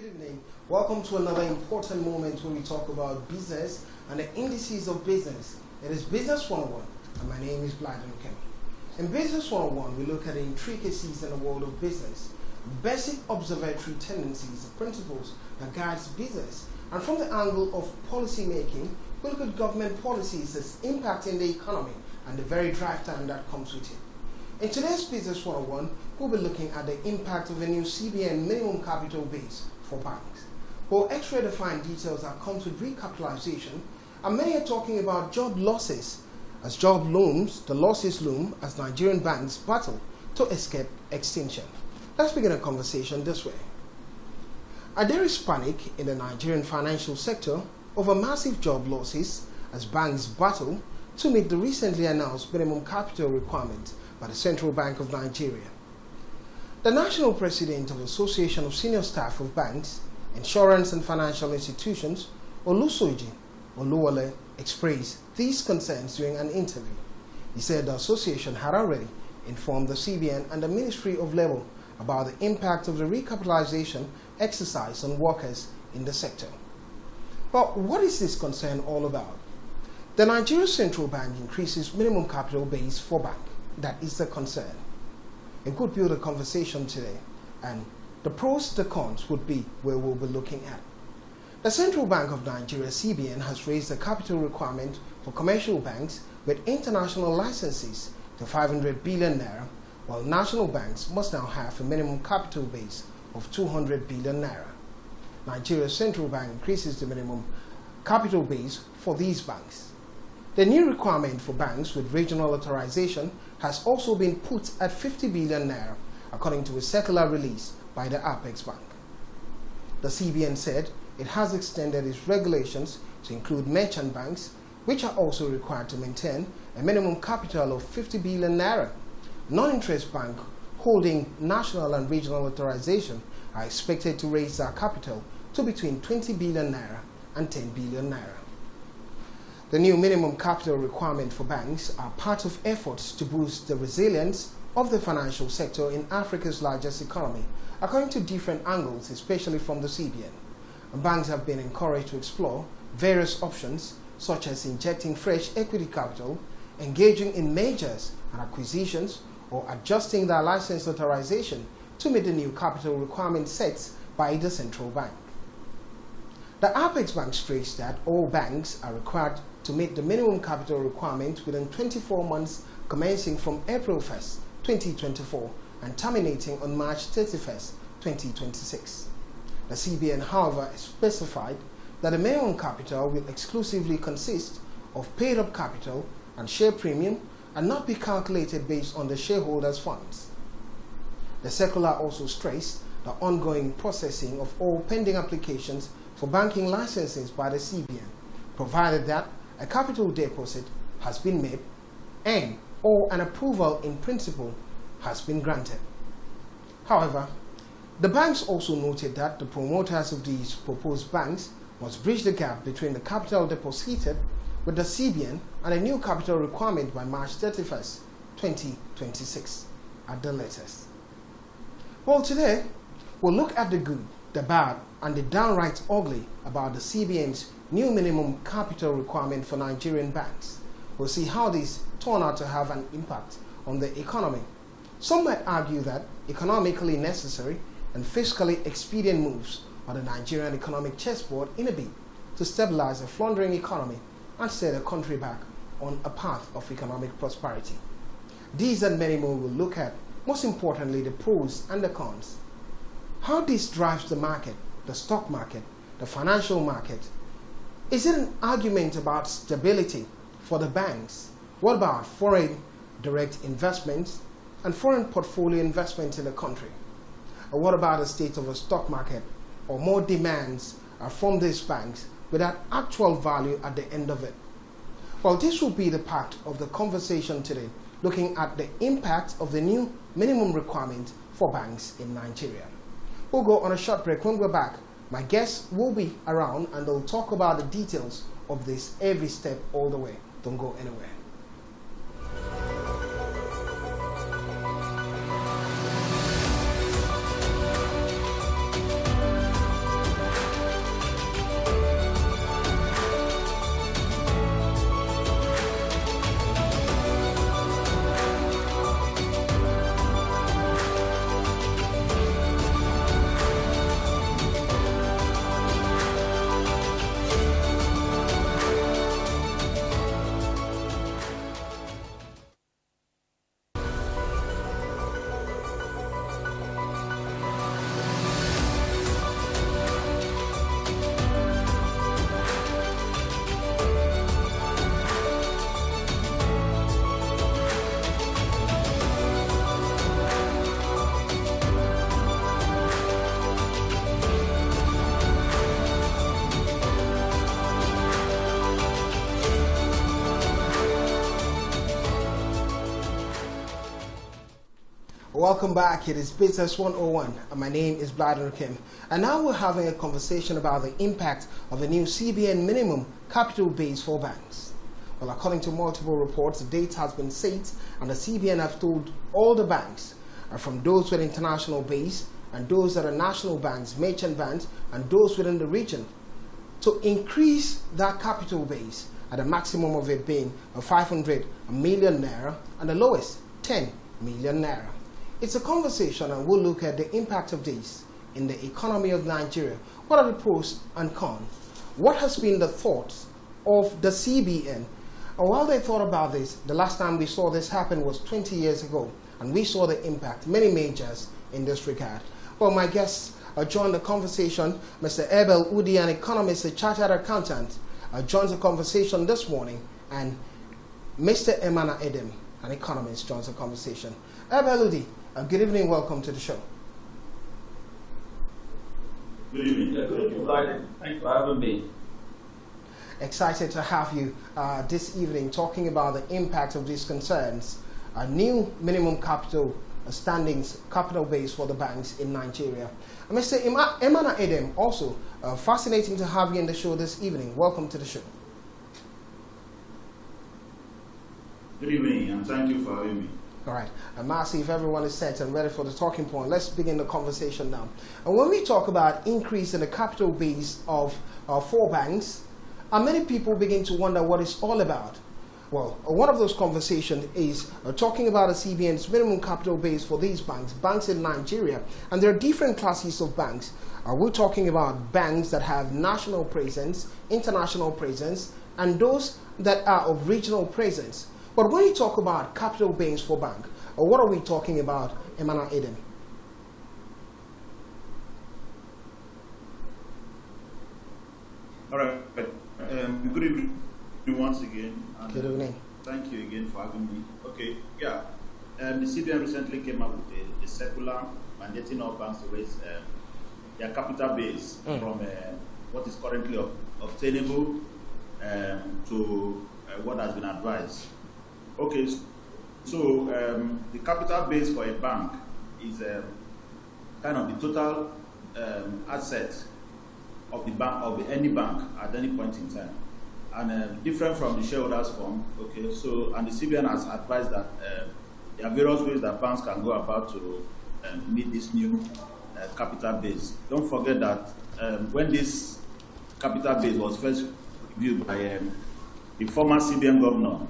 good evening. Welcome to another important moment where we talk about business and the indices of business. It is Business 101 and my name is Bladden Kemp. In Business 101, we look at the intricacies in the world of business, basic observatory tendencies and principles that guides business. And from the angle of policy making, we look at government policies that's impacting the economy and the very drive time that comes with it. In today's Business 101, we'll be looking at the impact of the new CBN minimum capital base for banks. We'll x-ray the fine details that comes with recapitalization, and many are talking about job losses. As job looms, the losses loom as Nigerian banks battle to escape extinction. Let's begin a conversation this way. There is panic in the Nigerian financial sector over massive job losses as banks battle to meet the recently announced minimum capital requirement by the Central Bank of Nigeria. The National President of the Association of Senior Staff of Banks, Insurance and Financial Institutions, Olusoji Oluwole, expressed these concerns during an interview. He said the association had already informed the CBN and the Ministry of Labour about the impact of the recapitalization exercise on workers in the sector. But what is this concern all about? The Nigeria Central Bank increases minimum capital base for bank. That is the concern. It could build a conversation today, and the pros, the cons would be where we'll be looking at. The Central Bank of Nigeria, CBN, has raised the capital requirement for commercial banks with international licenses to 500 billion naira, while national banks must now have a minimum capital base of 200 billion naira. Nigeria's Central Bank increases the minimum capital base for these banks. The new requirement for banks with regional authorization has also been put at 50 billion naira, according to a circular release by the Apex Bank. The CBN said it has extended its regulations to include merchant banks, which are also required to maintain a minimum capital of 50 billion naira. Non-interest banks holding national and regional authorization are expected to raise their capital to between 20 billion naira and 10 billion naira. The new minimum capital requirement for banks are part of efforts to boost the resilience of the financial sector in Africa's largest economy, according to different angles, especially from the CBN. Banks have been encouraged to explore various options, such as injecting fresh equity capital, engaging in mergers and acquisitions, or adjusting their license authorization to meet the new capital requirement set by the central bank. The Apex Bank stressed that all banks are required to meet the minimum capital requirement within 24 months commencing from April 1st, 2024 and terminating on March 31st, 2026. The CBN, however, specified that the minimum capital will exclusively consist of paid-up capital and share premium and not be calculated based on the shareholders' funds. The circular also stressed the ongoing processing of all pending applications for banking licenses by the CBN, provided that a capital deposit has been made and or an approval in principle has been granted. However, the banks also noted that the promoters of these proposed banks must bridge the gap between the capital deposited with the CBN and a new capital requirement by March 31st, 2026 at the latest. Well, today we'll look at the good, the bad, and the downright ugly about the CBN's new minimum capital requirement for Nigerian banks. We'll see how these turn out to have an impact on the economy. Some might argue that economically necessary and fiscally expedient moves on the Nigerian economic chessboard in a bid to stabilize a floundering economy and set the country back on a path of economic prosperity. These and many more will look at, most importantly, the pros and the cons. How this drives the market, the stock market, the financial market. Is it an argument about stability for the banks? What about foreign direct investments and foreign portfolio investments in the country? Or what about the state of the stock market or more demands from these banks without actual value at the end of it? Well, this will be the part of the conversation today, looking at the impact of the new minimum requirement for banks in Nigeria. We'll go on a short break. When we're back, my guests will be around and they'll talk about the details of this every step all the way. Don't go anywhere. Welcome back. It is Business 101, and my name is Bladen Kim. And now we're having a conversation about the impact of the new CBN minimum capital base for banks. Well, according to multiple reports, the date has been set, and the CBN have told all the banks, from those with international base and those that are national banks, merchant banks, and those within the region, to increase that capital base at a maximum of it being 500 million naira and the lowest 10 million naira. It's a conversation, and we'll look at the impact of this in the economy of Nigeria. What are the pros and cons? What has been the thoughts of the CBN? And while they thought about this, the last time we saw this happen was 20 years ago, and we saw the impact, many majors in this regard. Well, my guests join the conversation. Mr. Abel Udi, an economist, a chartered accountant, joins the conversation this morning, and Mr. Emana Edem, an economist, joins the conversation. Abel Udi, good evening, welcome to the show. Good evening. Thank you. Thanks for having me. Excited to have you this evening talking about the impact of these concerns, a new minimum capital standings, capital base for the banks in Nigeria. Mr. Emana Edem, also fascinating to have you in the show this evening. Welcome to the show. Good evening, and thank you for having me. All right, and Marcy, if everyone is set and ready for the talking point, let's begin the conversation now. And when we talk about increase in the capital base of 4 banks, many people begin to wonder what it's all about. Well, one of those conversations is talking about a CBN's minimum capital base for these banks in Nigeria. And there are different classes of banks. We're talking about banks that have national presence, international presence, and those that are of regional presence. But when you talk about capital base for bank, what are we talking about, Emana Edem? All right. Good evening once again. Good evening. Thank you again for having me. Okay, yeah. The CBN recently came up with a circular mandating all banks to raise their capital base from what is currently obtainable to what has been advised. Okay, so the capital base for a bank is kind of the total asset of the bank, of any bank at any point in time, and different from the shareholders fund. Okay, so and the CBN has advised that there are various ways that banks can go about to meet this new capital base. Don't forget that when this capital base was first reviewed by the former CBN governor,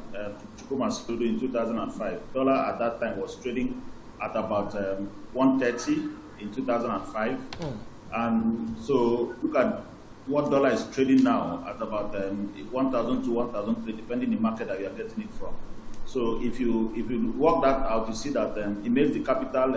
Chukwuma Soludo, in 2005, dollar at that time was trading at about 130 in 2005. And so look at what dollar is trading now at about 1,000 to 1,003, depending on the market that you are getting it from. So if you work that out, you see that it makes the capital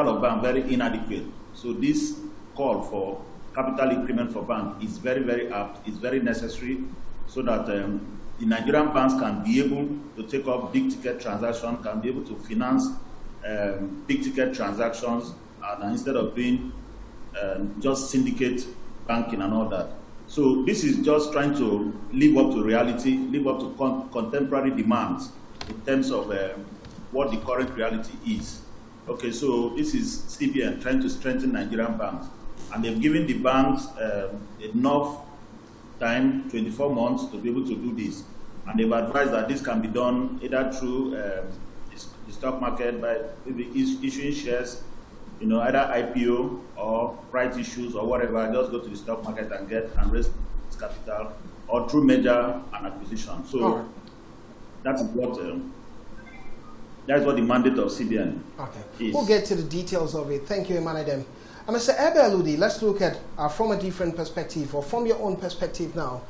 of bank very inadequate. So this call for capital increment for bank is very, very apt. It's very necessary so that the Nigerian banks can be able to take up big ticket transactions, can be able to finance big ticket transactions, and instead of being just syndicate banking and all that. So this is just trying to live up to reality, live up to contemporary demands in terms of what the current reality is. Okay, so this is CBN trying to strengthen Nigerian banks, and they've given the banks enough time, 24 months, to be able to do this. And they've advised that this can be done either through the stock market by maybe issuing shares, either IPO or rights issues or whatever. Just go to the stock market and raise capital, or through merger and acquisition. So that's what the mandate of CBN is. We'll get to the details of it. Thank you, Emana Edem. Mr. Abel Udi, let's look at from a different perspective, or from your own perspective now.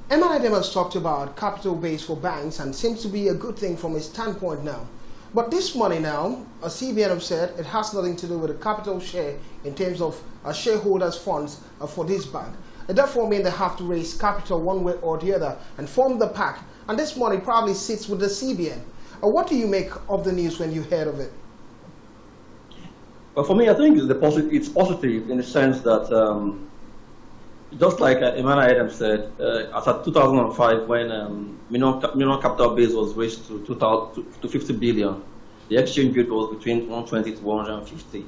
Emana Edem has talked about capital base for banks and seems to be a good thing from his standpoint now. But this money now, CBN have said, it has nothing to do with the capital share in terms of shareholders' funds for this bank. It therefore means they have to raise capital one way or the other and form the pack. And this money probably sits with the CBN. What do you make of the news when you heard of it? Well, for me, I think it's positive in the sense that just like Emmanuel Adams said, as at 2005, when minimum capital base was raised to 50 billion, the exchange rate was between 120 to 150.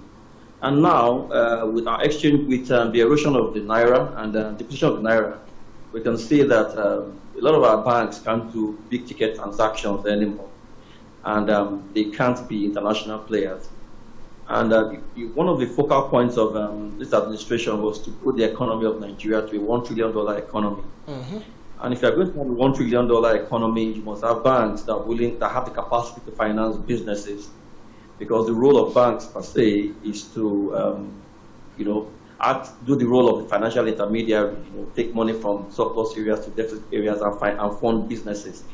And now, with our exchange, with the erosion of the naira and the depreciation of the naira, we can see that a lot of our banks can't do big ticket transactions anymore, and they can't be international players. And one of the focal points of this administration was to put the economy of Nigeria to a $1 trillion economy. Mm-hmm. And if you're going to have a $1 trillion economy, you must have banks that have the capacity to finance businesses. Because the role of banks per se is to, do the role of the financial intermediary, take money from surplus areas to deficit areas and fund businesses.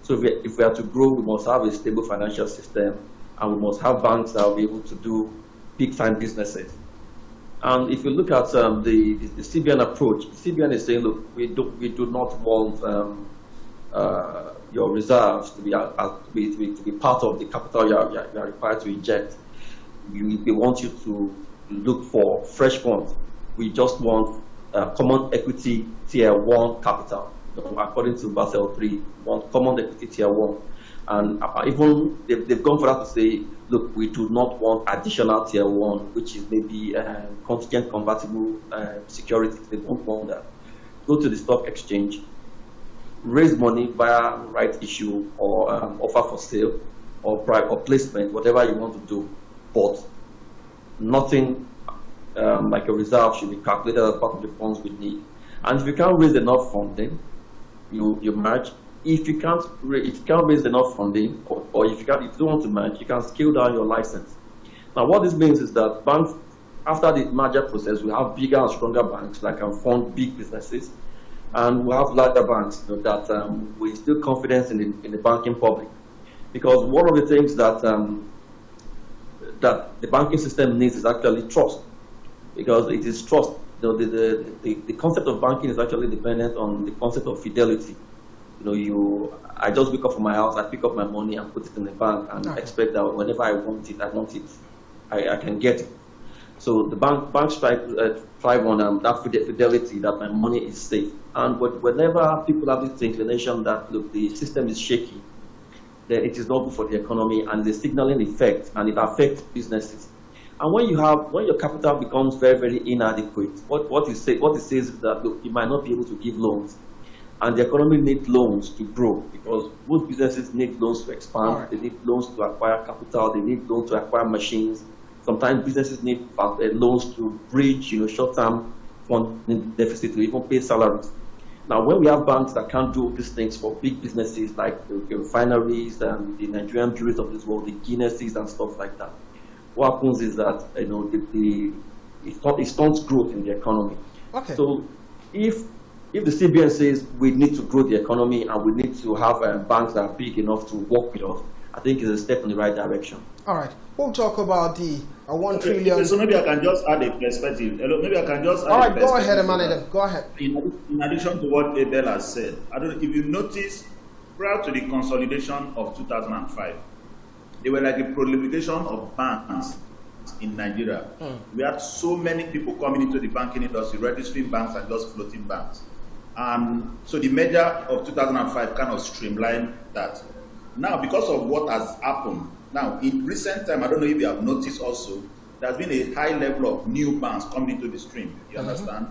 So if we are to grow, we must have a stable financial system, and we must have banks that will be able to do big-time businesses. And if you look at the CBN approach, the CBN is saying, look, we do not want your reserves to be part of the capital you are required to inject. We want you to look for fresh funds. We just want common equity tier 1 capital. According to Basel III, we want common equity tier 1. And even they've gone further to say, look, we do not want additional tier 1, which is maybe contingent convertible securities. They don't want that. Go to the stock exchange, raise money via right issue or offer for sale or placement, whatever you want to do, but nothing like a reserve should be calculated as part of the funds we need. And if you can't raise enough funding, you merge. If you can't raise enough funding, or if you don't want to merge, you can scale down your license. Now, what this means is that banks, after the merger process, we have bigger and stronger banks that can fund big businesses, and we have larger banks that we instill confidence in the banking public. Because one of the things that that the banking system needs is actually trust, because it is trust. The concept of banking is actually dependent on the concept of fidelity. I just wake up from my house, I pick up my money and put it in the bank and expect that whenever I want it, I can get it. So the banks thrive on that fidelity that my money is safe. And whenever people have this inclination that, look, the system is shaky, then it is not good for the economy, and the signaling effect, and it affects businesses. And when your capital becomes very, very inadequate, what it says is that, look, you might not be able to give loans. And the economy needs loans to grow, because most businesses need loans to expand. They need loans to acquire capital. They need loans to acquire machines. Sometimes businesses need loans to bridge, short-term funding deficit to even pay salaries. Now, when we have banks that can't do these things for big businesses like the refineries and the Nigerian breweries of this world, the Guinnesses and stuff like that, what happens is that it stunts growth in the economy. Okay. So if the CBN says we need to grow the economy and we need to have banks that are big enough to work with us, I think it's a step in the right direction. All right. We'll talk about the 1 trillion. So maybe I can just add a perspective. Maybe I can just add All right, go ahead, Emmanuel. Go ahead. In addition to what Abel has said, I don't know if you notice, prior to the consolidation of 2005, there were like a proliferation of banks in Nigeria. We had so many people coming into the banking industry, registering banks and just floating banks. So the merger of 2005 kind of streamlined that. Now, because of what has happened, now in recent time, I don't know if you have noticed also, there's been a high level of new banks coming into the stream. You understand?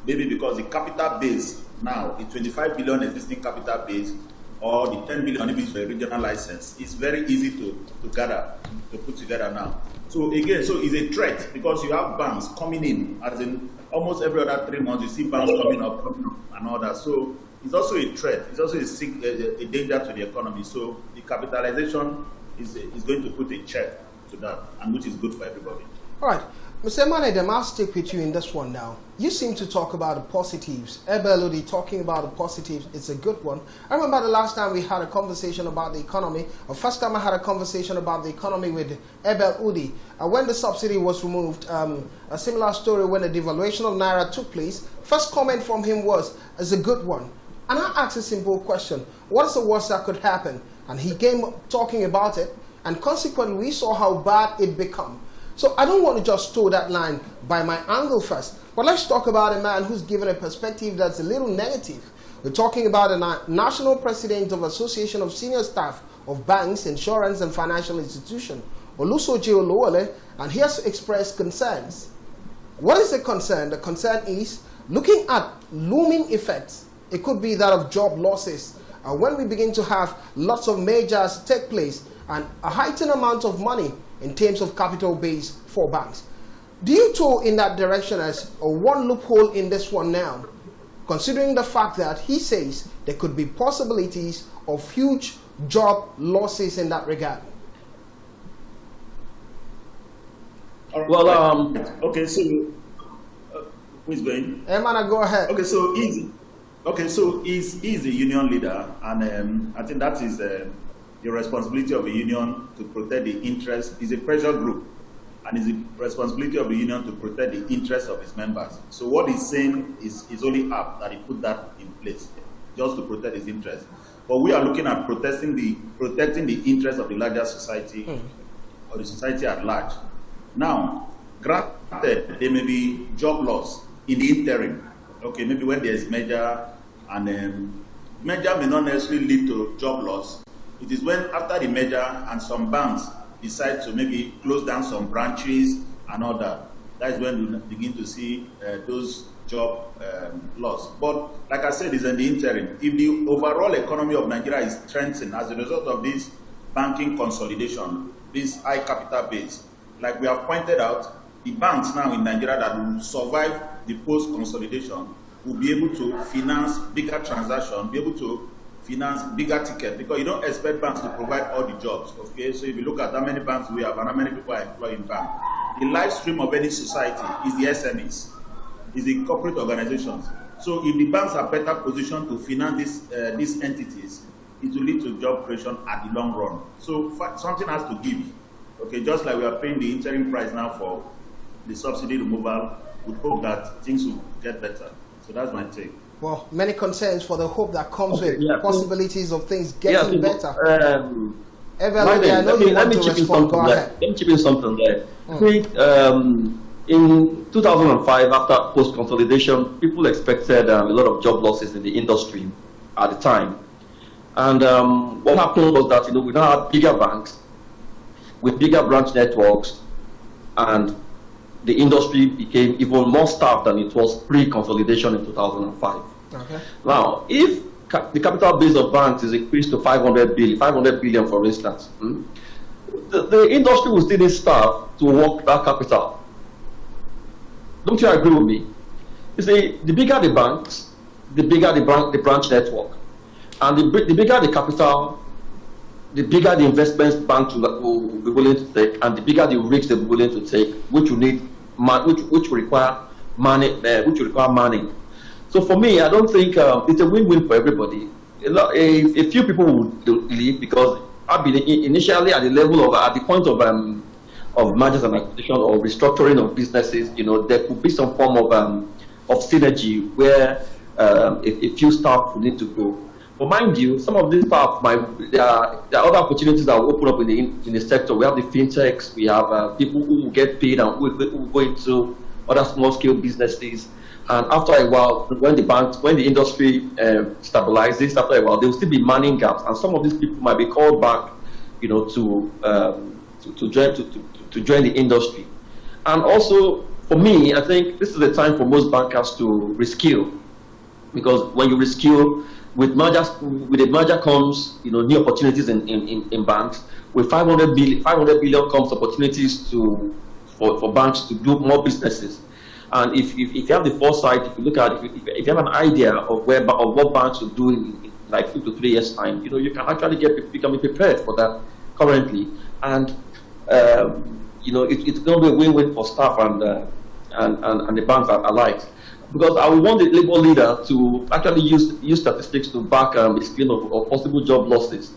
Maybe because the capital base now, the 25 billion existing capital base, or the 10 billion if it's a regional license, is very easy to gather, to put together now. So again, so it's a threat because you have banks coming in, as in almost every other 3 months, you see banks coming up and all that. So it's also a threat. It's also a danger to the economy. So the capitalization is going to put a check to that, and which is good for everybody. All right. Mr. Emmanuel, I'll stick with you in this one now. You seem to talk about the positives. Abel Udi talking about the positives, it's a good one. I remember the last time we had a conversation about the economy, or first time I had a conversation about the economy with Abel Udi. When the subsidy was removed, a similar story when the devaluation of Naira took place, first comment from him was, it's a good one. And I asked a simple question, what's the worst that could happen? And he came talking about it, and consequently we saw how bad it became. So I don't want to just toe that line by my angle first, But let's talk about a man who's given a perspective that's a little negative. We're talking about a national president of Association of Senior Staff of Banks, Insurance and Financial Institutions, Olusoji Oluwole, and he has expressed concerns. What is the concern? The concern is looking at looming effects. It could be that of job losses. When we begin to have lots of mergers take place and a heightened amount of money in terms of capital base for banks. Do you tow in that direction as one loophole in this one now, considering the fact that he says there could be possibilities of huge job losses in that regard? Well, okay, so who is going? Emana, go ahead. Okay, so easy. Okay, so he's the union leader, and I think that is the responsibility of the union to protect the interest. It's a pressure group, and it's the responsibility of the union to protect the interest of its members. So what he's saying is only up that he put that in place, just to protect his interest. But we are looking at protecting the interest of the larger society, or the society at large. Now, granted, there may be job loss in the interim. Okay, maybe when there is merger, and merger may not necessarily lead to job loss. It is when after the merger and some banks decide to maybe close down some branches and all that. That is when we begin to see those job loss. But like I said, it's in the interim. If the overall economy of Nigeria is strengthened as a result of this banking consolidation, this high capital base, like we have pointed out, the banks now in Nigeria that will survive the post-consolidation will be able to finance bigger transactions, be able to finance bigger tickets, because you don't expect banks to provide all the jobs, okay? So if you look at how many banks we have and how many people are employed in banks, the life stream of any society is the SMEs, is the corporate organizations. So if the banks are better positioned to finance these entities, it will lead to job creation at the long run. So something has to give, okay? Just like we are paying the interim price now for the subsidy removal, we hope that things will get better. So that's my take. Well, many concerns for the hope that comes with possibilities of things getting better. Let me chip in something there. Let me chip in something there. I think in 2005, after post-consolidation, people expected a lot of job losses in the industry at the time. And what happened was that we now had bigger banks with bigger branch networks, and the industry became even more staffed than it was pre-consolidation in 2005. Okay. Now, if the capital base of banks is increased to 500 billion for instance, the industry will still need staff to work that capital. Don't you agree with me? You see, the bigger the banks, the bigger the branch network, and the bigger the capital, the bigger the investments banks will be willing to take, and the bigger the risks they'll be willing to take, which will need which will require money. So for me, I don't think it's a win-win for everybody. A few people would leave because I've been initially at the level of at the point of mergers and acquisition or restructuring of businesses. There could be some form of synergy where a few staff will need to go. But mind you, some of these staff, there are other opportunities that will open up in the sector. We have the fintechs, we have people who will get paid and who will go into other small-scale businesses. And after a while, when the industry stabilizes, after a while, there will still be manning gaps, and some of these people might be called back, to join the industry. And also, for me, I think this is the time for most bankers to reskill, because when you reskill, with a merger comes, new opportunities in banks. With 500 billion comes opportunities for banks to do more businesses. And if you have the foresight, if you look at if you have an idea of what banks will do in like 2 to 3 years time, you can actually become prepared for that currently. And it's going to be a win-win for staff and the banks alike. Because I would want the labor leader to actually use statistics to back this claim of possible job losses.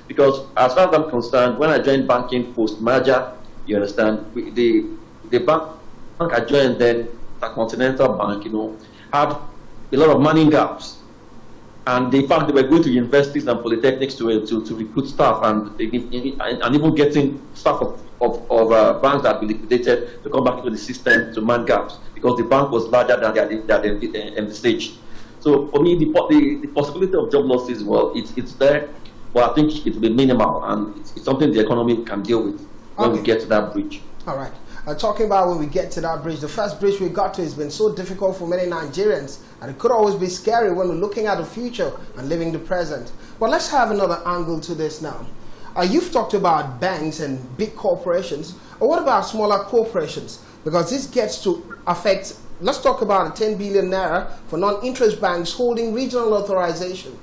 Because as far as I'm concerned, when I joined banking post-merger, you understand, the bank I joined then, the Continental Bank, had a lot of money gaps. And in fact, they were going to universities and polytechnics to recruit staff and even getting staff of banks that had been liquidated to come back into the system to man gaps because the bank was larger than they envisaged. So for me, the possibility of job losses, well, it's there, but I think it will be minimal, and it's something the economy can deal with when we get to that bridge. All right. Talking about when we get to that bridge, the first bridge we got to has been so difficult for many Nigerians, and it could always be scary when we're looking at the future and living the present. But let's have another angle to this now. You've talked about banks and big corporations, or what about smaller corporations? Because this gets to affect, let's talk about 10 billion naira for non-interest banks holding regional authorization.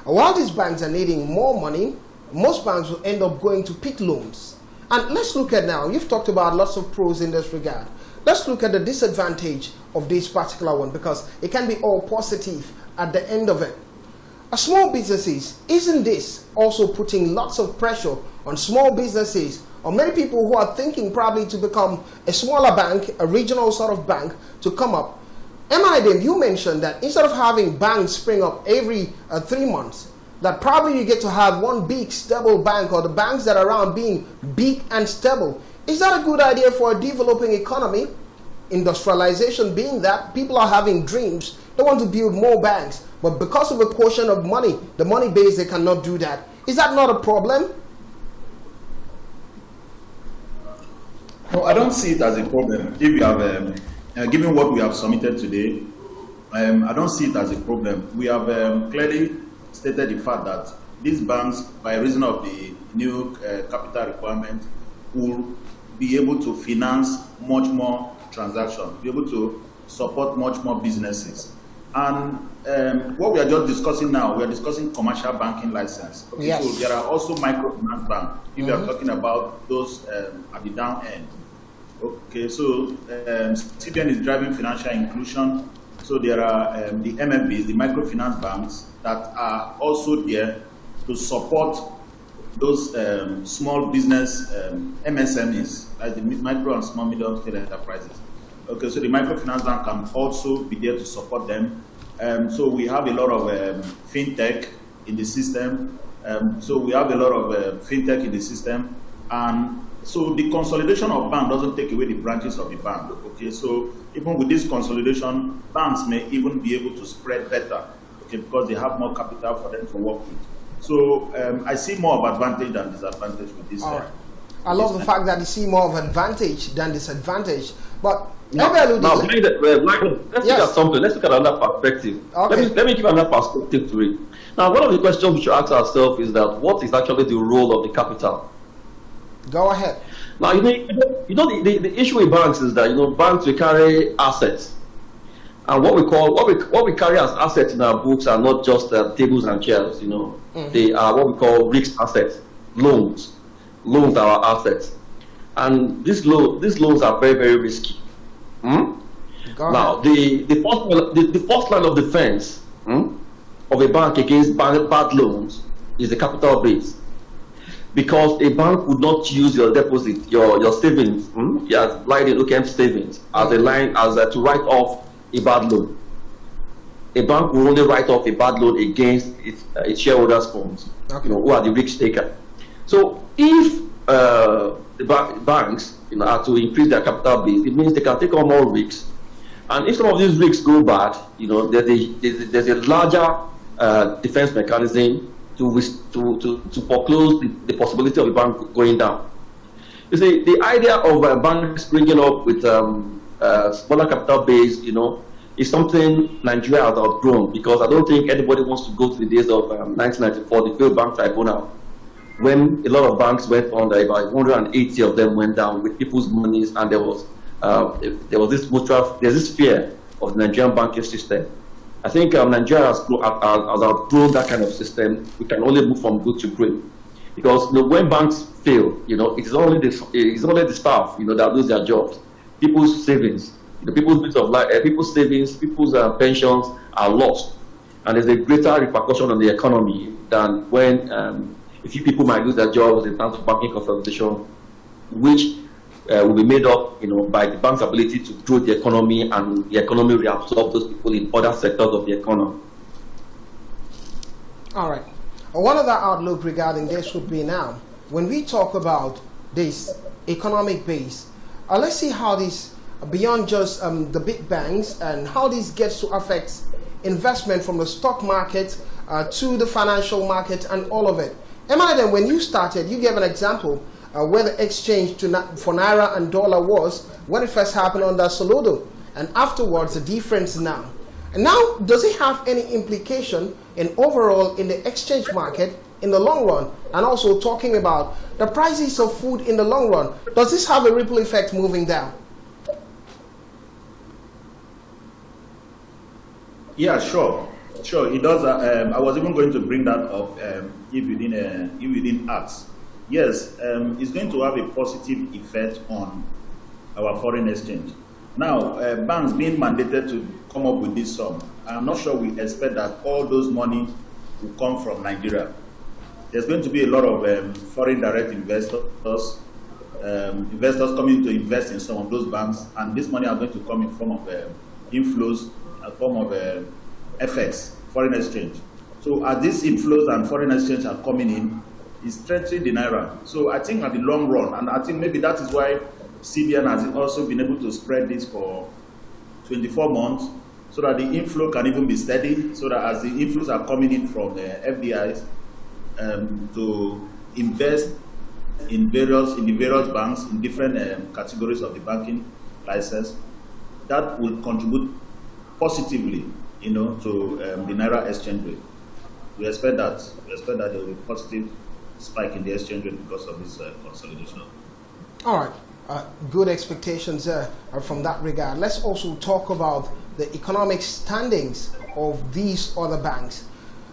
While these banks are needing more money, most banks will end up going to pick loans. And let's look at now, you've talked about lots of pros in this regard. Let's look at the disadvantage of this particular one, because it can be all positive at the end of it. Small businesses, isn't this also putting lots of pressure on small businesses, or many people who are thinking probably to become a smaller bank, a regional sort of bank, to come up? Emadim, you mentioned that instead of having banks spring up every 3 months, that probably you get to have one big stable bank, or the banks that are around being big and stable. Is that a good idea for a developing economy? Industrialization being that people are having dreams, they want to build more banks, but because of a quotient of money, the money base, they cannot do that. Is that not a problem? No, I don't see it as a problem. If you have, given what we have submitted today, I don't see it as a problem. We have clearly stated the fact that these banks, by reason of the new capital requirement, will be able to finance much more transactions, be able to support much more businesses. And what we are just discussing now, we are discussing commercial banking license. Okay, yes. So there are also microfinance banks. If you are talking about those at the down end. Okay, so CBN is driving financial inclusion. So there are the MFBs, the microfinance banks, that are also there to support those small business MSMEs, like the micro and small medium scale enterprises. Okay, so the microfinance bank can also be there to support them. So we have a lot of fintech in the system. And so the consolidation of bank doesn't take away the branches of the bank. Okay, so even with this consolidation, banks may even be able to spread better. Okay, because they have more capital for them to work with. So I see more of advantage than disadvantage with this. All right. I love the fact that you see more of advantage than disadvantage. But let's look at something. Let's look at another perspective. Okay. Let me give another perspective to it. Now, one of the questions we should ask ourselves is that what is actually the role of the capital? Go ahead. Now, the issue with banks is that banks will carry assets. And what we carry as assets in our books are not just tables and chairs. They are what we call risk assets, loans. Loans are our assets, and these loans are very, very risky. Now, the first line of defense of a bank against bad loans is the capital base, because a bank would not use your deposit, your savings, your line in UKM savings as a line to write off a bad loan. A bank will only write off a bad loan against its shareholders' funds, who are the risk taker. So if the banks are to increase their capital base, it means they can take on more risks. And if some of these risks go bad, there's a larger defense mechanism to foreclose the possibility of a bank going down. You see, the idea of banks bringing up with smaller capital base, is something Nigeria has outgrown, because I don't think anybody wants to go to the days of 1994, the failed bank tribunal, when a lot of banks went under, about 180 of them went down with people's monies, and there was this fear of the Nigerian banking system. I think Nigeria has outgrown that kind of system. We can only move from good to great, because when banks fail, it's only the staff that lose their jobs. People's savings, people's bits of life, people's savings, people's pensions are lost, and there's a greater repercussion on the economy than when a few people might lose their jobs in terms of banking consolidation, which will be made up by the bank's ability to grow the economy, and the economy reabsorb those people in other sectors of the economy. All right. One other outlook regarding this would be now, when we talk about this economic base, let's see how this, beyond just the big banks, and how this gets to affect investment from the stock market to the financial market and all of it. Emma, when you started, you gave an example where the exchange for Naira and dollar was when it first happened under Soludo, and afterwards the difference now. And now, does it have any implication in overall in the exchange market in the long run? And also talking about the prices of food in the long run, does this have a ripple effect moving down? Yeah, sure, it does. I was even going to bring that up if you didn't ask. Yes, it's going to have a positive effect on our foreign exchange. Now, banks being mandated to come up with this sum, I'm not sure we expect that all those money will come from Nigeria. There's going to be a lot of foreign direct investors coming to invest in some of those banks, and this money are going to come in form of inflows, a form of FX, foreign exchange. So as these inflows and foreign exchange are coming in, it's strengthening the Naira. So I think at the long run, and I think maybe that is why CBN has also been able to spread this for 24 months, so that the inflow can even be steady, so that as the inflows are coming in from the FDIs to invest in the various banks in different categories of the banking license, that will contribute positively, to the Naira exchange rate. We expect that there will be a positive spike in the exchange rate because of this consolidation. All right. Good expectations from that regard. Let's also talk about the economic standings of these other banks.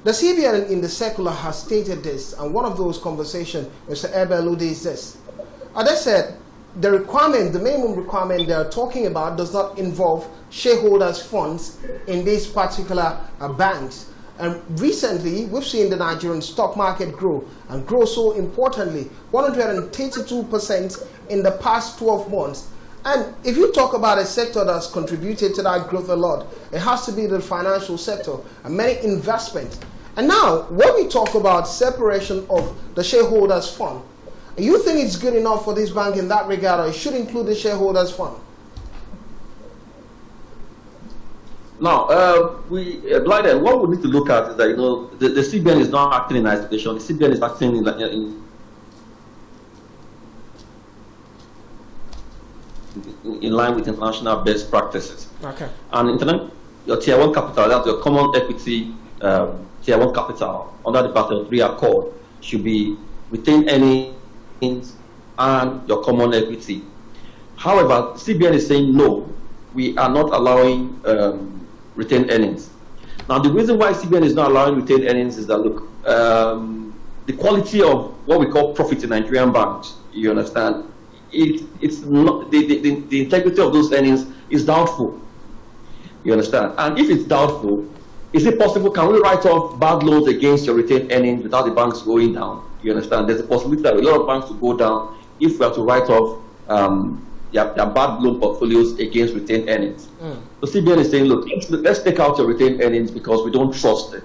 The CBN in the circular has stated this, and one of those conversations, Mr. Ebelu, is this. They said the minimum requirement they are talking about does not involve shareholders' funds in these particular banks. And recently, we've seen the Nigerian stock market grow, and grow so importantly, 132% in the past 12 months. And if you talk about a sector that's contributed to that growth a lot, it has to be the financial sector and many investments. And now, when we talk about separation of the shareholders' fund, you think it's good enough for this bank in that regard, or it should include the shareholders' fund? Now, Blyden, what we need to look at is that, the CBN is not acting in isolation. The CBN is acting in line with international best practices. Okay. And your Tier 1 capital, that's your common equity Tier 1 capital under the Basel III Accord, should be retained earnings and your common equity. However, CBN is saying no, we are not allowing retained earnings. Now, the reason why CBN is not allowing retained earnings is that, look, the quality of what we call profit in Nigerian banks, you understand, it's not, the integrity of those earnings is doubtful, you understand. And if it's doubtful, is it possible, can we write off bad loans against your retained earnings without the banks going down? You understand, there's a possibility that a lot of banks will go down if we have to write off their bad loan portfolios against retained earnings. So CBN is saying, look, let's take out your retained earnings because we don't trust it.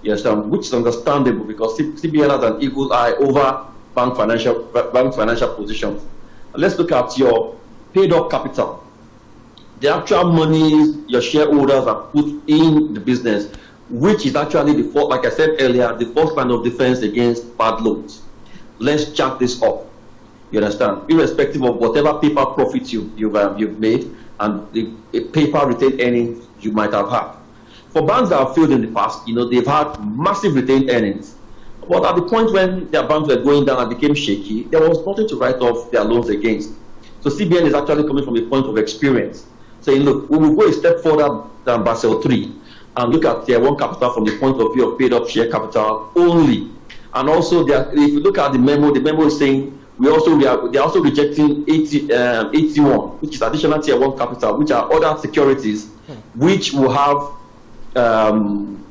You understand, which is understandable because CBN has an eagle eye over bank financial positions. Let's look at your paid up capital. The actual money your shareholders have put in the business, which is actually the first, like I said earlier, the first line of defense against bad loans. Let's jack this up. You understand? Irrespective of whatever paper profits you've made and the paper retained earnings you might have had. For banks that have failed in the past, they've had massive retained earnings. But at the point when their banks were going down and became shaky, there was nothing to write off their loans against. So CBN is actually coming from a point of experience, saying, look, we will go a step further than Basel III and look at Tier 1 capital from the point of view of paid up share capital only. And also, if you look at the memo is saying, they're also rejecting AT1, which is additional Tier 1 capital, which are other securities, which will have,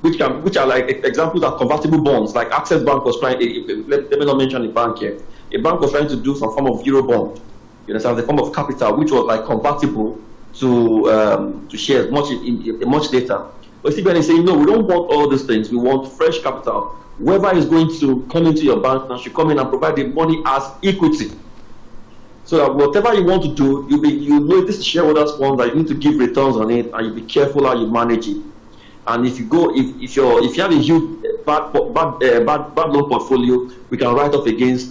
which are like examples of convertible bonds, like Access Bank was trying. Let me not mention the bank here. A bank was trying to do some form of Euro bond, you understand, the form of capital, which was like convertible to shares much later. But CBN is saying, no, we don't want all these things. We want fresh capital. Whoever is going to come into your bank now should come in and provide the money as equity. So that whatever you want to do, you know this is shareholders' funds, that you need to give returns on it, and you be careful how you manage it. And if you go, if you have a huge bad loan portfolio, we can write off against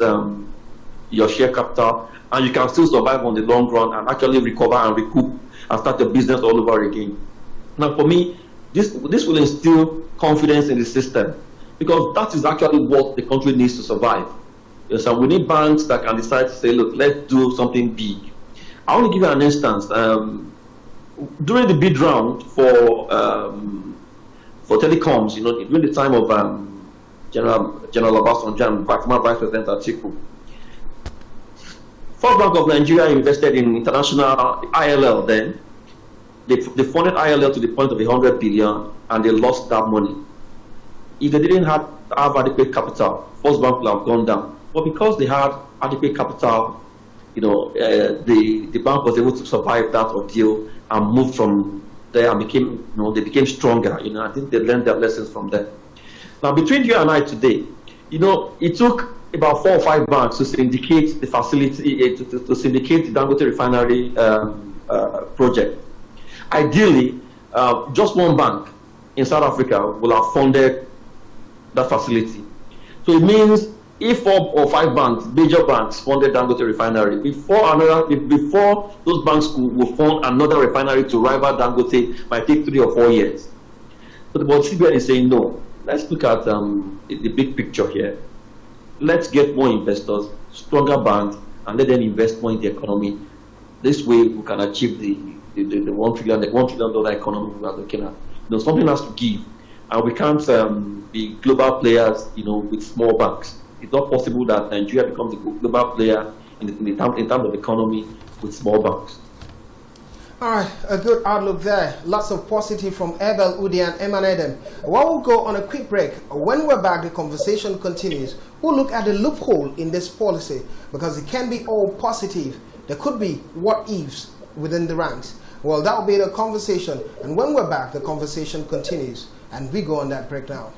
your share capital, and you can still survive on the long run and actually recover and recoup and start the business all over again. Now, for me, this will instill confidence in the system, because that is actually what the country needs to survive. Yes, and we need banks that can decide to say, look, let's do something big. I want to give you an instance. During the bid round for telecoms, during the time of General Obasanjo and former Vice President Atiku, First Bank of Nigeria invested in international ILL then. They funded ILL to the point of 100 billion, and they lost that money. If they didn't have adequate capital, First Bank would have gone down. But because they had adequate capital, the bank was able to survive that ordeal and move from there and they became stronger. I think they learned their lessons from there. Now, between you and I today, it took about 4 or 5 banks to syndicate the facility, to syndicate the Dangote refinery project. Ideally, just one bank in South Africa will have funded that facility. So it means if 4 or 5 banks, major banks, funded Dangote refinery, before those banks will fund another refinery to rival Dangote, might take 3 or 4 years. But what CBN is saying, no, let's look at the big picture here. Let's get more investors, stronger banks, and let them invest more in the economy. This way, we can achieve the $1 trillion economy we are looking at. Something has to give, and we can't be global players, with small banks. It's not possible that Nigeria becomes a global player in terms of economy with small banks. All right, a good outlook there. Lots of positive from Abel, Udi, and Eman Edem. Well, we'll go on a quick break. When we're back, the conversation continues. We'll look at the loophole in this policy, because it can be all positive. There could be what ifs within the ranks. Well, that will be the conversation. And when we're back, the conversation continues. And we go on that break now.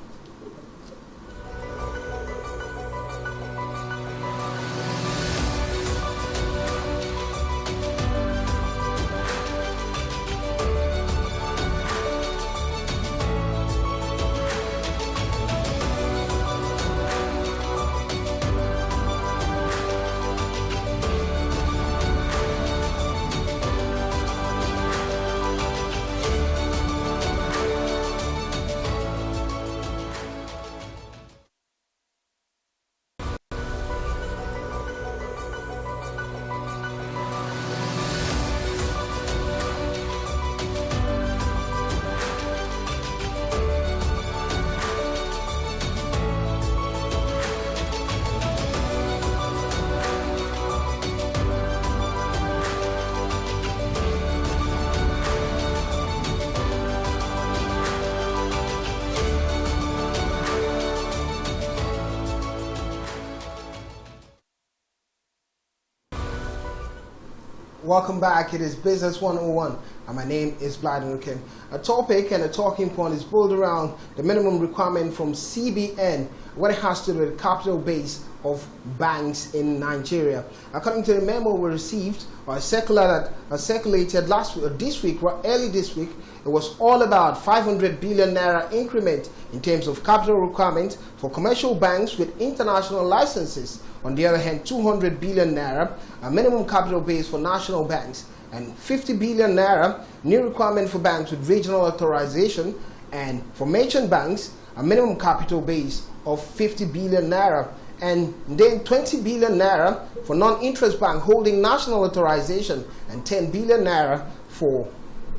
Welcome back. It is Business 101, and my name is Blyden Kim. A topic and a talking point is built around the minimum requirement from CBN when it has to do with the capital base of banks in Nigeria. According to the memo we received, or a circular that circulated early this week, it was all about 500 billion naira increment in terms of capital requirements for commercial banks with international licenses. On the other hand, 200 billion naira, a minimum capital base for national banks, and 50 billion naira, new requirement for banks with regional authorization, and for merchant banks, a minimum capital base of 50 billion naira, and then 20 billion naira for non-interest bank holding national authorization, and 10 billion naira for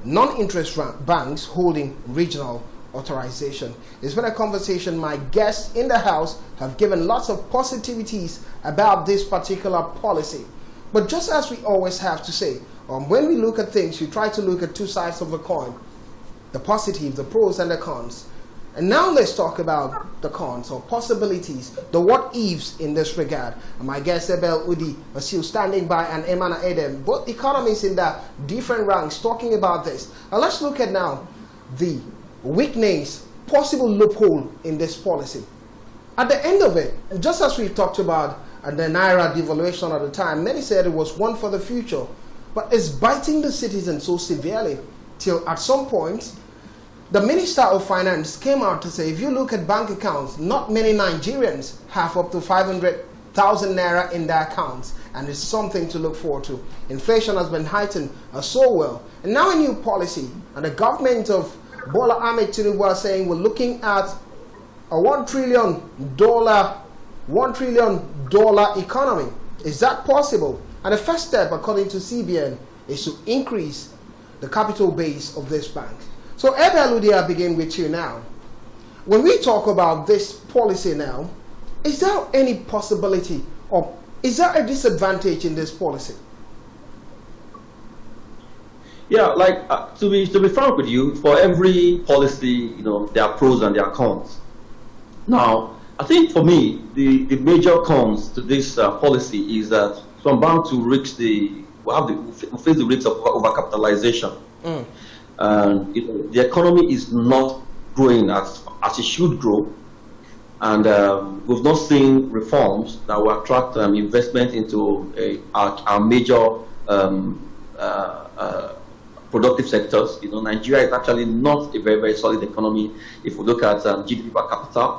non-interest banks holding regional authorization. It's been a conversation. My guests in the house have given lots of positivities about this particular policy. But just as we always have to say, when we look at things, we try to look at two sides of the coin, the positive, the pros and the cons. And now let's talk about the cons or possibilities, the what ifs in this regard. And my guest Abel Udi are still standing by, and Emana Edem, both economists in the different ranks talking about this. Now let's look at now the weakness, possible loophole in this policy. At the end of it, just as we talked about the Naira devaluation at the time, many said it was one for the future, but it's biting the citizens so severely till at some point, the Minister of Finance came out to say, if you look at bank accounts, not many Nigerians have up to 500,000 Naira in their accounts, and it's something to look forward to. Inflation has been heightened so well. And now a new policy, and the government of Bola Ahmed Tinubu are saying we're looking at a $1 trillion economy. Is that possible? And the first step, according to CBN, is to increase the capital base of this bank. So, Ebe Alude, I begin with you now. When we talk about this policy now, is there any possibility or is there a disadvantage in this policy? Yeah, like to be frank with you, for every policy, there are pros and there are cons. Now, I think for me, the major cons to this policy is that some bound to reach we face the risks of overcapitalization. And the economy is not growing as it should grow, and we've not seen reforms that will attract investment into our major productive sectors. Nigeria is actually not a very, very solid economy if we look at GDP per capita.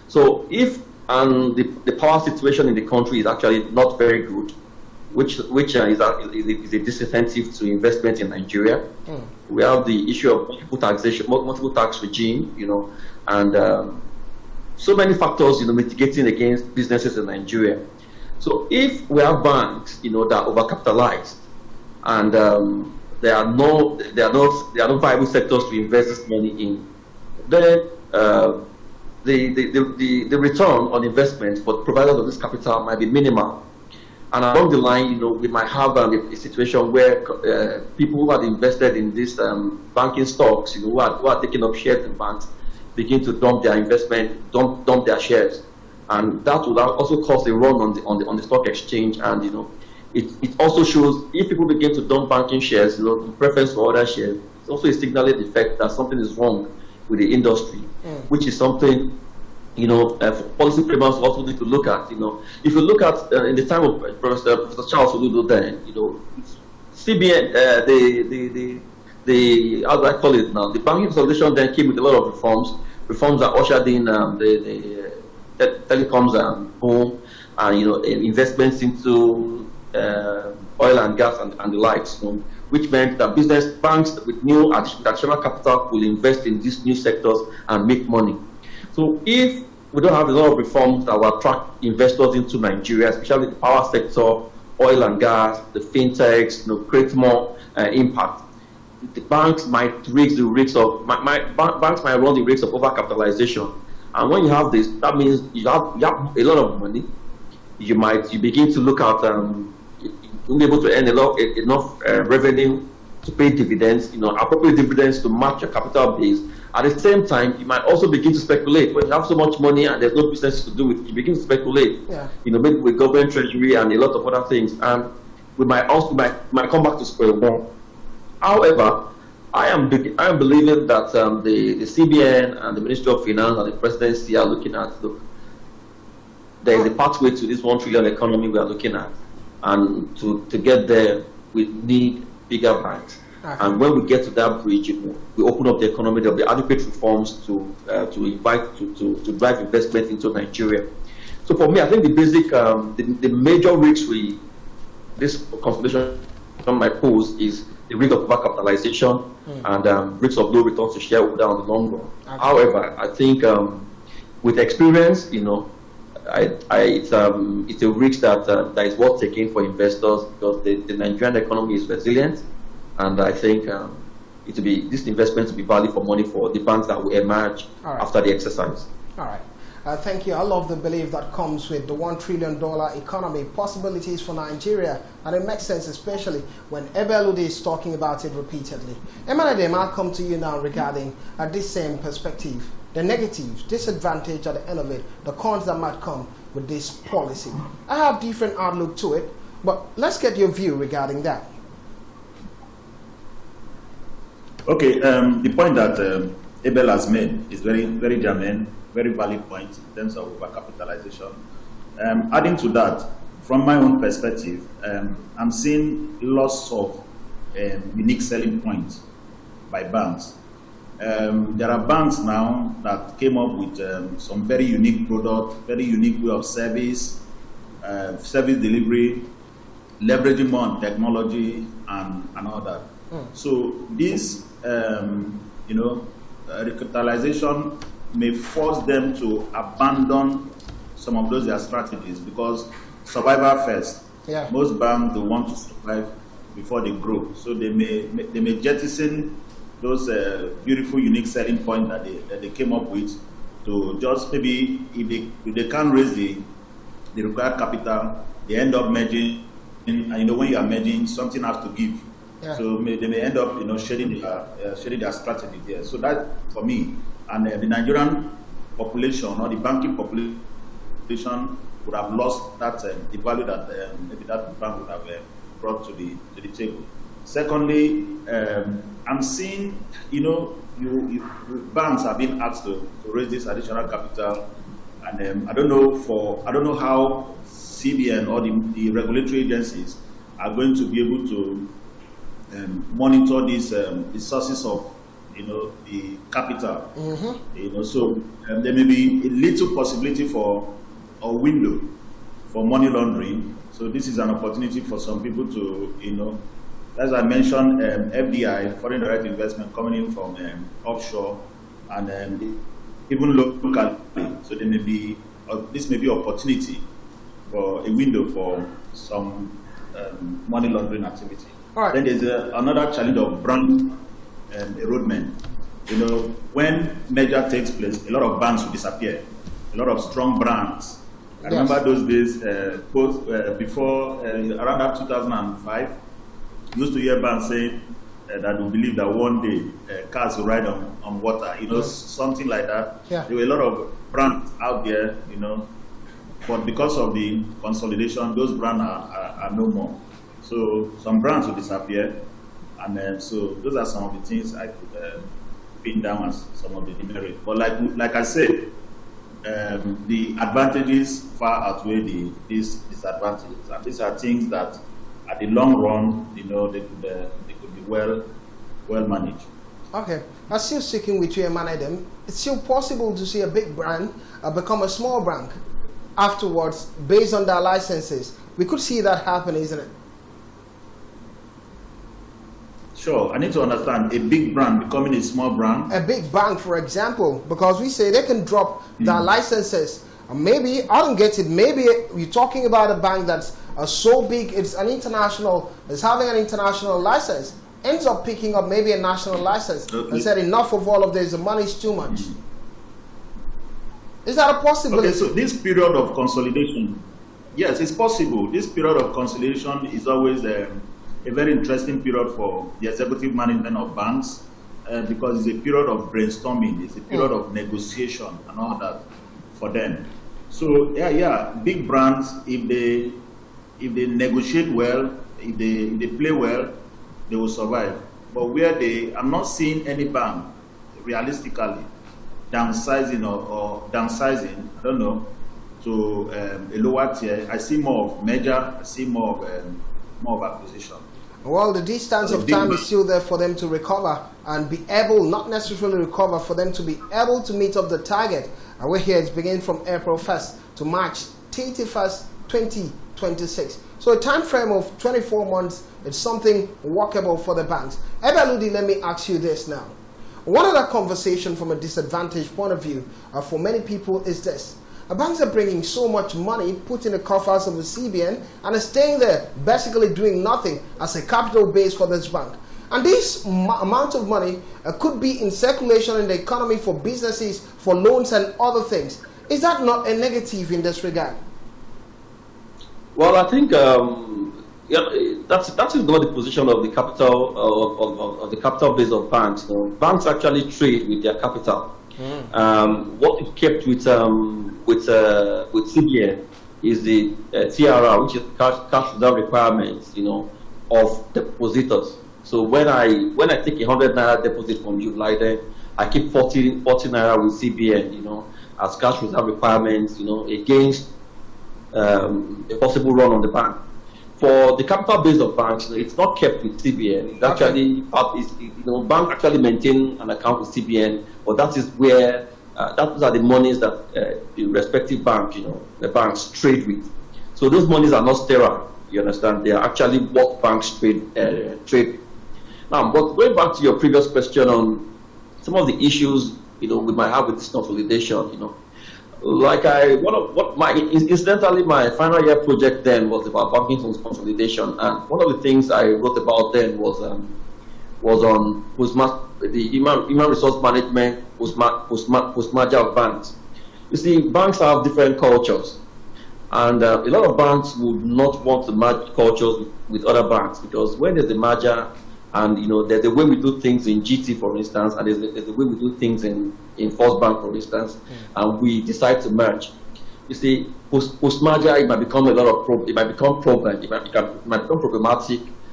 So if the power situation in the country is actually not very good, which is a disincentive to investment in Nigeria. We have the issue of multiple tax regime, and so many factors, mitigating against businesses in Nigeria. So if we have banks, that are overcapitalized, and there are no viable sectors to invest this money in, then the return on investment for providers of this capital might be minimal. And along the line, we might have a situation where people who had invested in these banking stocks, who are taking up shares in banks, begin to dump their investment, dump their shares, and that would also cause a run on the stock exchange. And it also shows if people begin to dump banking shares, in preference for other shares, it's also a signaling effect that something is wrong with the industry, which is something. Policy frameworks also need to look at. If you look at in the time of Professor Charles Oludo, then CBN, the how do I call it now? The banking consolidation then came with a lot of reforms that ushered in the telecoms boom, and investments into oil and gas and the likes, which meant that banks with new additional capital will invest in these new sectors and make money. So if we don't have a lot of reforms that will attract investors into Nigeria, especially the power sector, oil and gas, the fintechs, create more impact, the banks might raise the risks of banks might run the risks of overcapitalization. And when you have this, that means you have a lot of money. You begin to look at you'll be able to earn enough revenue to pay dividends, appropriate dividends to match your capital base. At the same time, you might also begin to speculate. When you have so much money and there's no business to do with it, you begin to speculate. Maybe with government treasury and a lot of other things, and we might come back to square one. However, I am believing that the CBN and the Ministry of Finance and the Presidency are looking at there is a pathway to this $1 trillion economy we are looking at, and to get there, we need bigger banks. And when we get to that bridge, we open up the economy. There will be adequate reforms to drive investment into Nigeria. So for me, I think the basic, the major risks this consolidation might pose is the risk of overcapitalization and risks of low returns to shareholder on the long run. However, I think with experience, it's a risk that is worth taking for investors, because the Nigerian economy is resilient. And I think this investment to be value for money for the banks that will emerge after the exercise. All right. Thank you. I love the belief that comes with the $1 trillion economy, possibilities for Nigeria. And it makes sense, especially when Ebe Alude is talking about it repeatedly. Emanadem, I'll come to you now regarding this same perspective, the negatives, disadvantage at the end of it, the cons that might come with this policy. I have different outlook to it, but let's get your view regarding that. Okay, the point that Abel has made is very germane, very valid point in terms of overcapitalization. Adding to that, from my own perspective, I'm seeing lots of unique selling points by banks. There are banks now that came up with some very unique product, very unique way of service delivery, leveraging more on technology and all that. So this, recapitalization may force them to abandon some of those their strategies, because survival first. Yeah. Most banks, they want to survive before they grow, so they may jettison those beautiful, unique selling points that they came up with to just maybe if they can't raise the required capital, they end up merging. And when you are merging, something has to give. Yeah. So they may end up shedding their strategy there. So that for me, and the Nigerian population or the banking population would have lost that the value that maybe that bank would have brought to the table. Secondly, I'm seeing banks have been asked to raise this additional capital, and I don't know how CBN or the regulatory agencies are going to be able to monitor these the sources of the capital. So there may be a little possibility for a window for money laundering. So this is an opportunity for some people to as I mentioned, FDI, foreign direct investment, coming in from offshore and even locally. So there may be this may be opportunity for a window for some money laundering activity. All right. Then there's another challenge of brand erosion. When merger takes place, a lot of banks will disappear. A lot of strong brands. I remember those days, before around that 2005. Used to hear banks saying that we believe that one day cars will ride on water, something like that. Yeah. There were a lot of brands out there, but because of the consolidation, those brands are no more. So some brands will disappear, and so those are some of the things I could pin down as some of the demerits. But like I said, the advantages far outweigh these disadvantages, and these are things that, at the long run, they could be well managed. Okay, I'm still sticking with you, Emanedem. It's still possible to see a big brand become a small bank afterwards based on their licenses. We could see that happen, isn't it? Sure, I need to understand a big brand becoming a small brand. A big bank, for example, because we say they can drop their licenses. Maybe, I don't get it, maybe you're talking about a bank that's so big, it's having an international license, ends up picking up maybe a national license and said enough of all of this, the money is too much. Is that a possibility? Okay, so this period of consolidation, yes, it's possible. This period of consolidation is always a very interesting period for the executive management of banks because it's a period of brainstorming, it's a period of negotiation and all that for them. So yeah, big brands, if they negotiate well, if they play well, they will survive. But I'm not seeing any bank realistically downsizing or downsizing, I don't know, to a lower tier. I see more of merger, I see more of acquisition. Well, the distance of time is still there for them to recover and be able, not necessarily recover, for them to be able to meet up the target. And we're here, it's beginning from April 1st to March 31st, 2026. So a time frame of 24 months is something workable for the banks. Ebeludi, let me ask you this now. One other conversation from a disadvantaged point of view for many people is this. Banks are bringing so much money, put in the coffers of the CBN, and are staying there, basically doing nothing as a capital base for this bank. And this amount of money could be in circulation in the economy for businesses, for loans and other things. Is that not a negative in this regard? Well, I think that is not the position of the capital of the capital base of banks. Banks actually trade with their capital. What is kept with CBN is the TRR, which is cash reserve requirements, of depositors. So when I take 100 naira deposit from you, like I keep 40 naira with CBN, you know, as cash reserve requirements, you know, against a possible run on the bank. For the capital base of banks, it's not kept with CBN. It's actually bank actually maintain an account with CBN, but that is where those are the monies that the respective bank, you know, the banks trade with. So those monies are not sterile. You understand? They are actually what banks trade. Now, but going back to your previous question on some of the issues, you know, we might have with this consolidation, you know, like incidentally, my final year project then was about banking consolidation, and one of the things I wrote about then was on the human resource management post-merger of banks. You see, banks have different cultures, and a lot of banks would not want to merge cultures with other banks, because when there's a merger, and you know, there's the way we do things in GT, for instance, and there's the way we do things in First Bank, for instance, and we decide to merge. You see, post-merger, it might become it might become problematic,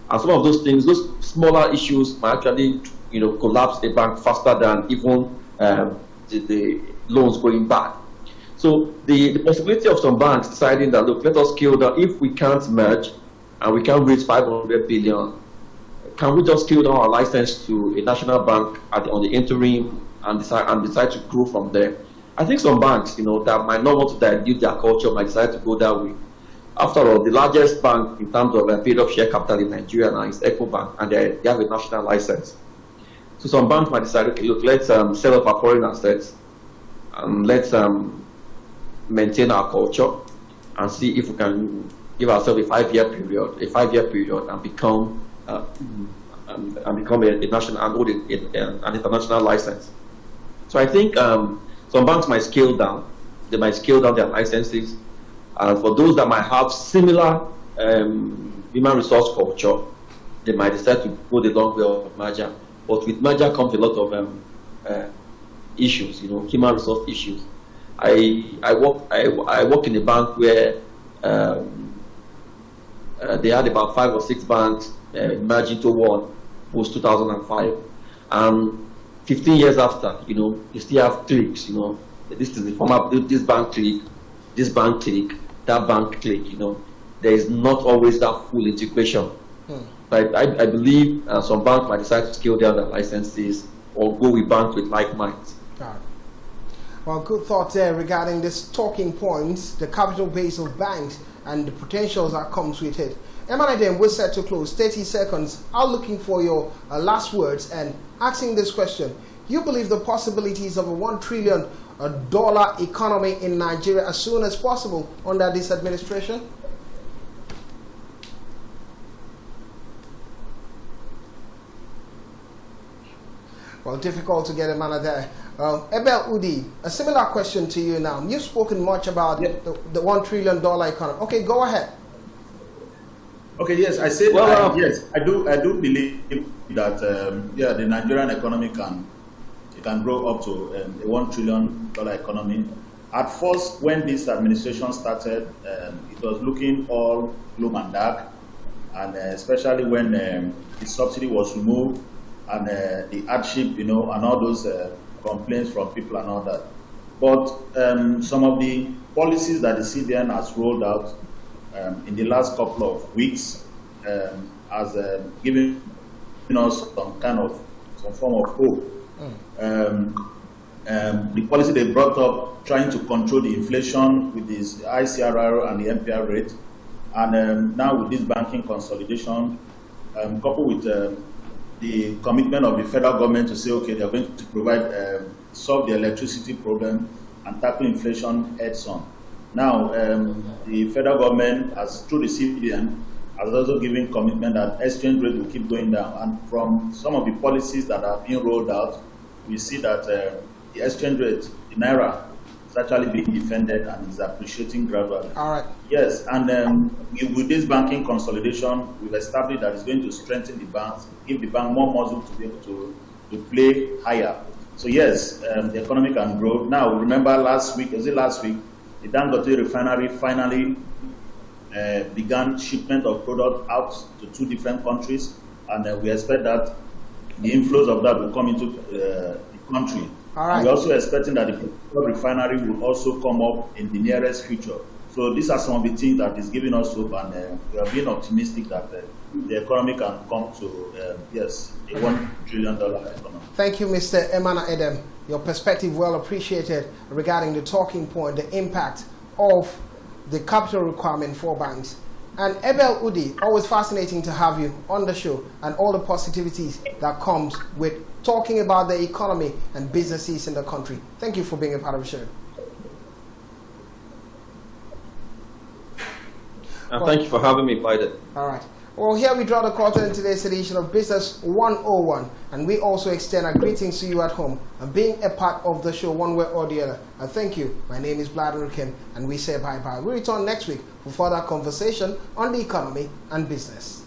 and some of those things, those smaller issues, might actually, you know, collapse a bank faster than even the loans going bad. So the possibility of some banks deciding that, look, let us scale down. If we can't merge and we can't raise 500 billion, can we just scale down our license to a national bank on the interim and decide to grow from there? I think some banks, you know, that might not want to dilute their culture might decide to go that way. After all, the largest bank in terms of paid-up share capital in Nigeria now is Ecobank, and they have a national license. So some banks might decide, okay, look, let's sell off our foreign assets and let's maintain our culture and see if we can give ourselves a five-year period and become a national and hold an international license. So I think some banks might scale down. They might scale down their licenses. For those that might have similar human resource culture, they might decide to go the long way of merger. But with merger comes a lot of issues, you know, human resource issues. I work in a bank where they had about 5 or 6 banks merged into one post 2005, and 15 years after, you know, you still have cliques. You know, this is the former, this bank clique, this bank clique, that bank clique. You know, there is not always that full integration. But I believe some banks might decide to scale down their licenses or go with banks with like minds. Well, good thoughts there regarding this talking points, the capital base of banks, and the potentials that comes with it. Emanadem, we're set to close. 30 seconds. I'm looking for your last words and asking this question. You believe the possibilities of a $1 trillion economy in Nigeria as soon as possible under this administration? Well, difficult to get a man there. Ebel Udi, a similar question to you now. You've spoken much about the $1 trillion economy. Okay, go ahead. Okay, yes, I said, yes, I do believe that, the Nigerian economy can grow up to a $1 trillion economy. At first, when this administration started, it was looking all gloom and dark, and especially when the subsidy was removed, and the hardship, you know, and all those complaints from people and all that. But some of the policies that the CBN has rolled out in the last couple of weeks has given us some form of hope. The policy they brought up, trying to control the inflation with this ICRR and the MPR rate, and now with this banking consolidation, coupled with the commitment of the federal government to say, okay, they're going to provide, solve the electricity problem and tackle inflation heads on. Now, the federal government, through the CBN, has also given commitment that exchange rate will keep going down. And from some of the policies that are being rolled out, we see that the exchange rate, the Naira, is actually being defended and is appreciating gradually. All right. Yes, and with this banking consolidation, we've established that it's going to strengthen the banks, give the bank more muscle to be able to play higher. So yes, the economy can grow. Now, remember last week, the Dangote refinery finally began shipment of product out to 2 different countries, and we expect that the inflows of that will come into the country. All right. And we're also expecting that the refinery will also come up in the nearest future. So these are some of the things that is giving us hope, and we are being optimistic that the economy can come to, yes, a $1 trillion economy. Thank you, Mr. Emana Edem. Your perspective well appreciated regarding the talking point, the impact of the capital requirement for banks. And Abel Udi, always fascinating to have you on the show and all the positivities that comes with talking about the economy and businesses in the country. Thank you for being a part of the show. Thank you for having me, Biden. All right. Well, here we draw the curtain in today's edition of Business 101, and we also extend our greetings to you at home and being a part of the show one way or the other. And thank you. My name is Bladen Kim, and we say bye-bye. We return next week for further conversation on the economy and business.